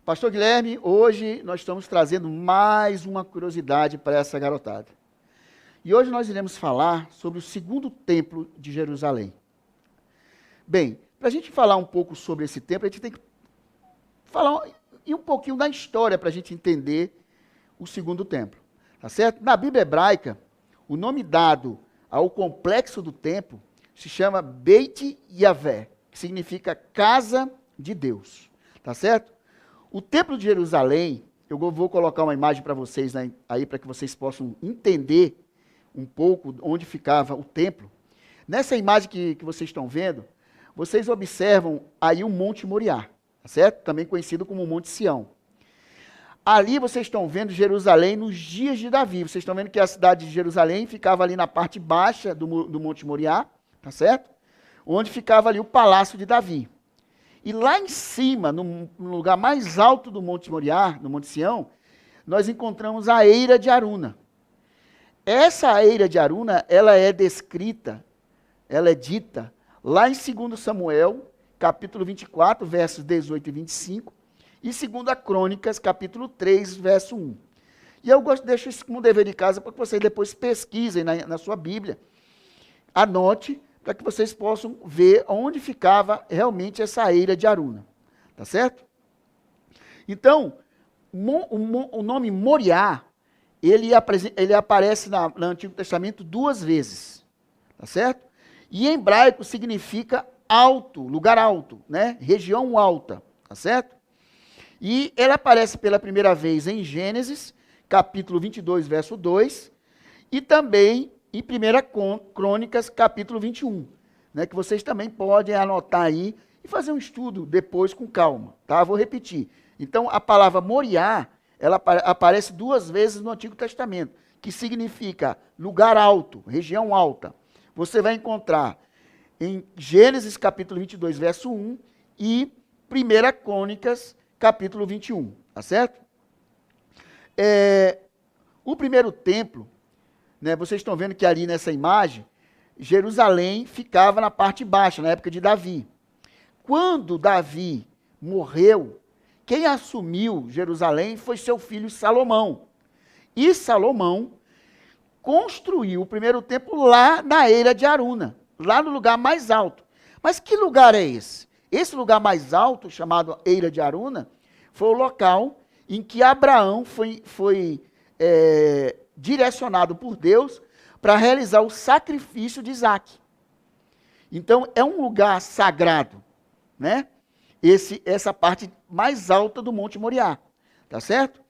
Pastor Guilherme, hoje nós estamos trazendo mais uma curiosidade para essa garotada. E hoje nós iremos falar sobre o segundo templo de Jerusalém. Bem, para a gente falar um pouco sobre esse templo, a gente tem que falar um pouquinho da história para a gente entender o segundo templo. Tá certo? Na Bíblia hebraica, o nome dado ao complexo do templo se chama Beit Yavé, que significa casa de Deus. Tá certo? O templo de Jerusalém, eu vou colocar uma imagem para vocês aí, para que vocês possam entender um pouco onde ficava o templo. Nessa imagem que vocês estão vendo, vocês observam aí o Monte Moriá, tá certo? Também conhecido como Monte Sião. Ali vocês estão vendo Jerusalém nos dias de Davi. Vocês estão vendo que a cidade de Jerusalém ficava ali na parte baixa do Monte Moriá, tá certo? Onde ficava ali o palácio de Davi. E lá em cima, no lugar mais alto do Monte Moriá, no Monte Sião, nós encontramos a Eira de Aruna. Essa Eira de Aruna, ela é descrita, ela é dita, lá em 2 Samuel, capítulo 24, versos 18 e 25, e 2 Crônicas, capítulo 3, verso 1. E eu deixo isso como dever de casa para que vocês depois pesquisem na sua Bíblia, anote, para que vocês possam ver onde ficava realmente essa Eira de Aruna. Tá certo? Então, o nome Moriá, ele aparece no Antigo Testamento 2 vezes. Tá certo? E em hebraico significa alto, lugar alto, né? Região alta. Tá certo? E ela aparece pela primeira vez em Gênesis, capítulo 22, verso 2, e também em 1 Crônicas, capítulo 21, né, que vocês também podem anotar aí e fazer um estudo depois com calma, tá? Vou repetir. Então, a palavra Moriá, ela aparece 2 vezes no Antigo Testamento, que significa lugar alto, região alta. Você vai encontrar em Gênesis, capítulo 22, verso 1, e 1 Crônicas, capítulo 21, tá certo? O primeiro templo, né, vocês estão vendo que ali nessa imagem, Jerusalém ficava na parte baixa, na época de Davi. Quando Davi morreu, quem assumiu Jerusalém foi seu filho Salomão. E Salomão construiu o primeiro templo lá na Eira de Aruna, lá no lugar mais alto. Mas que lugar é esse? Esse lugar mais alto, chamado Eira de Aruna, foi o local em que Abraão foi direcionado por Deus para realizar o sacrifício de Isaac. Então, é um lugar sagrado, né? Essa parte mais alta do Monte Moriá, tá certo?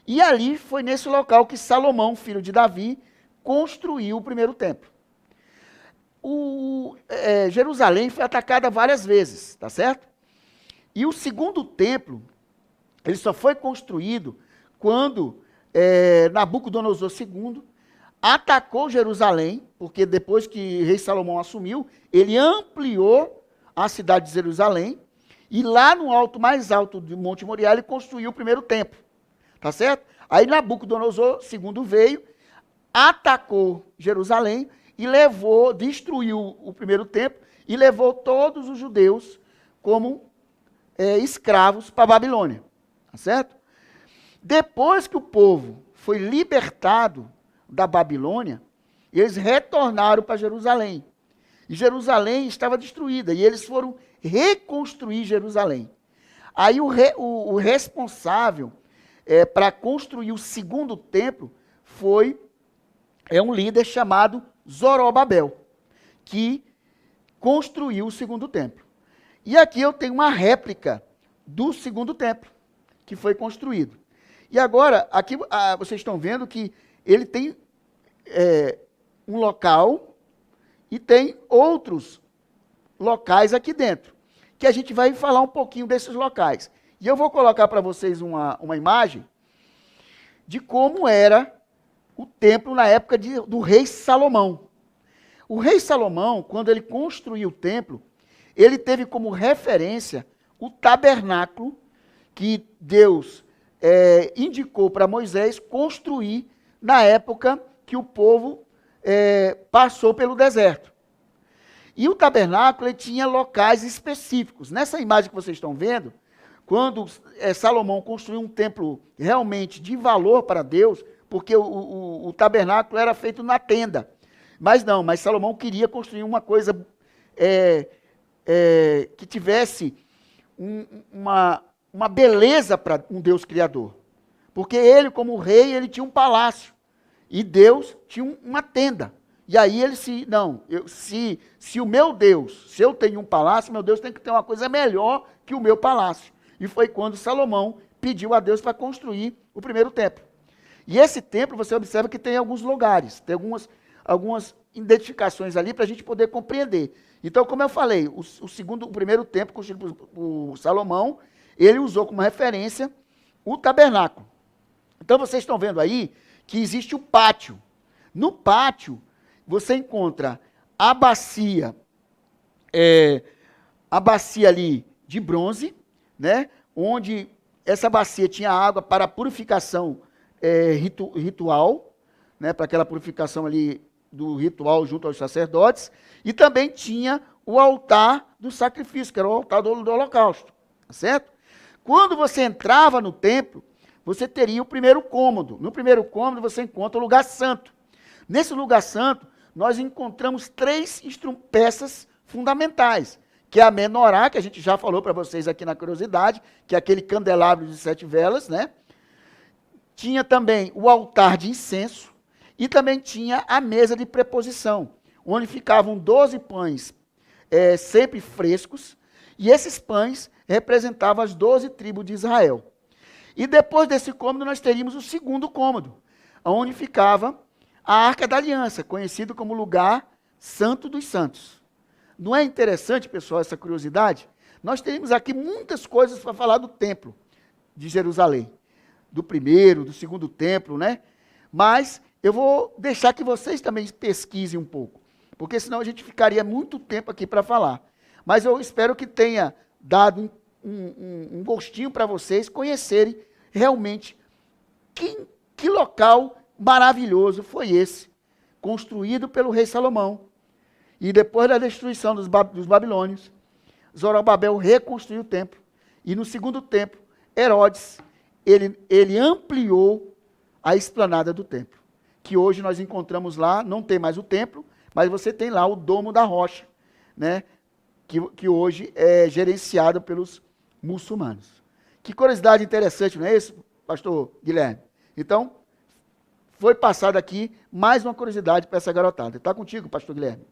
E ali foi nesse local que Salomão, filho de Davi, construiu o primeiro templo. Jerusalém foi atacada várias vezes, tá certo? E o segundo templo, ele só foi construído quando Nabucodonosor II atacou Jerusalém, porque depois que o rei Salomão assumiu, ele ampliou a cidade de Jerusalém, e lá no alto, mais alto do Monte Moriá, ele construiu o primeiro templo, tá certo? Aí Nabucodonosor II veio, atacou Jerusalém, e destruiu o primeiro templo, e levou todos os judeus como escravos para a Babilônia, tá certo? Depois que o povo foi libertado da Babilônia, eles retornaram para Jerusalém. E Jerusalém estava destruída, e eles foram reconstruir Jerusalém. Aí o responsável para construir o segundo templo foi um líder chamado Zorobabel, que construiu o segundo templo. E aqui eu tenho uma réplica do segundo templo, que foi construído. E agora, aqui vocês estão vendo que ele tem um local e tem outros locais aqui dentro, que a gente vai falar um pouquinho desses locais. E eu vou colocar para vocês uma imagem de como era o templo na época do rei Salomão. O rei Salomão, quando ele construiu o templo, ele teve como referência o tabernáculo que Deus indicou para Moisés construir na época que o povo passou pelo deserto. E o tabernáculo ele tinha locais específicos. Nessa imagem que vocês estão vendo, quando Salomão construiu um templo realmente de valor para Deus, porque o tabernáculo era feito na tenda. Mas Salomão queria construir uma coisa que tivesse uma beleza para um Deus criador. Porque ele, como rei, ele tinha um palácio. E Deus tinha uma tenda. E aí ele se o meu Deus, se eu tenho um palácio, meu Deus tem que ter uma coisa melhor que o meu palácio. E foi quando Salomão pediu a Deus para construir o primeiro templo. E esse templo, você observa que tem alguns lugares, tem algumas identificações ali para a gente poder compreender. Então, como eu falei, o primeiro templo construído por Salomão, ele usou como referência o tabernáculo. Então, vocês estão vendo aí que existe o pátio. No pátio, você encontra a bacia ali de bronze, né, onde essa bacia tinha água para purificação ritual, né, para aquela purificação ali do ritual junto aos sacerdotes, e também tinha o altar do sacrifício, que era o altar do holocausto, certo? Quando você entrava no templo, você teria o primeiro cômodo. No primeiro cômodo você encontra o lugar santo. Nesse lugar santo, nós encontramos 3 peças fundamentais, que é a menorá, que a gente já falou para vocês aqui na curiosidade, que é aquele candelabro de 7 velas, né? Tinha também o altar de incenso e também tinha a mesa de preposição, onde ficavam 12 pães sempre frescos, e esses pães representavam as 12 tribos de Israel. E depois desse cômodo nós teríamos o segundo cômodo, onde ficava a Arca da Aliança, conhecido como lugar santo dos santos. Não é interessante, pessoal, essa curiosidade? Nós teríamos aqui muitas coisas para falar do templo de Jerusalém, do primeiro, do segundo templo, né? Mas eu vou deixar que vocês também pesquisem um pouco, porque senão a gente ficaria muito tempo aqui para falar. Mas eu espero que tenha dado um gostinho para vocês conhecerem realmente que local maravilhoso foi esse, construído pelo rei Salomão. E depois da destruição dos babilônios, Zorobabel reconstruiu o templo. E no segundo templo, Herodes, ele ampliou a esplanada do templo, que hoje nós encontramos lá, não tem mais o templo, mas você tem lá o Domo da Rocha, né, que hoje é gerenciado pelos muçulmanos. Que curiosidade interessante, não é isso, pastor Guilherme? Então, foi passado aqui mais uma curiosidade para essa garotada. Está contigo, pastor Guilherme.